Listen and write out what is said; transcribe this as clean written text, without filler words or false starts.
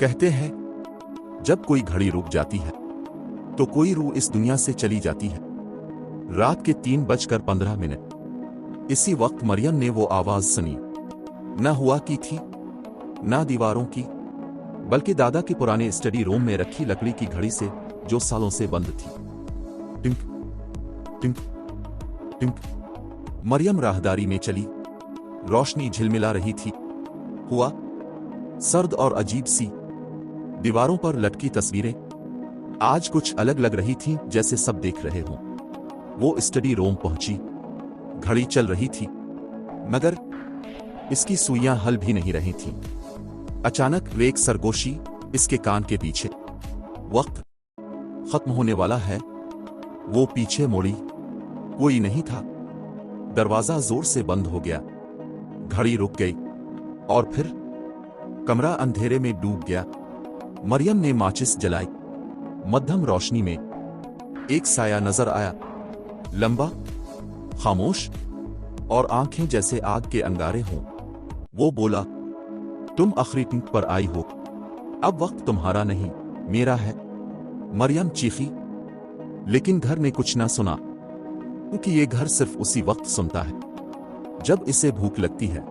कहते हैं जब कोई घड़ी रुक जाती है तो कोई रूह इस दुनिया से चली जाती है। रात के 3:15। इसी वक्त मरियम ने वो आवाज सुनी। न हुआ की थी, न दीवारों की, बल्कि दादा के पुराने स्टडी रूम में रखी लकड़ी की घड़ी से, जो सालों से बंद थी। टिंक टिंक टिंक। मरियम राहदारी में चली। रोशनी झिलमिला रही थी। हुआ सर्द और अजीब सी। दीवारों पर लटकी तस्वीरें आज कुछ अलग लग रही थीं, जैसे सब देख रहे हों। वो स्टडी रूम पहुंची। घड़ी चल रही थी, मगर इसकी सुइयां हल भी नहीं रही थीं। अचानक एक सरगोशी इसके कान के पीछे। वक्त खत्म होने वाला है। वो पीछे मुड़ी। कोई नहीं था। दरवाजा जोर से बंद हो गया। घड़ी रुक गई और फिर कमरा अंधेरे में डूब गया। मरियम ने माचिस जलाई। मध्यम रोशनी में एक साया नजर आया, लंबा, खामोश और आंखें जैसे आग के अंगारे हों। वो बोला, तुम आखिरी टिंक पर आई हो। अब वक्त तुम्हारा नहीं, मेरा है। मरियम चीखी, लेकिन घर ने कुछ ना सुना, क्योंकि ये घर सिर्फ उसी वक्त सुनता है जब इसे भूख लगती है।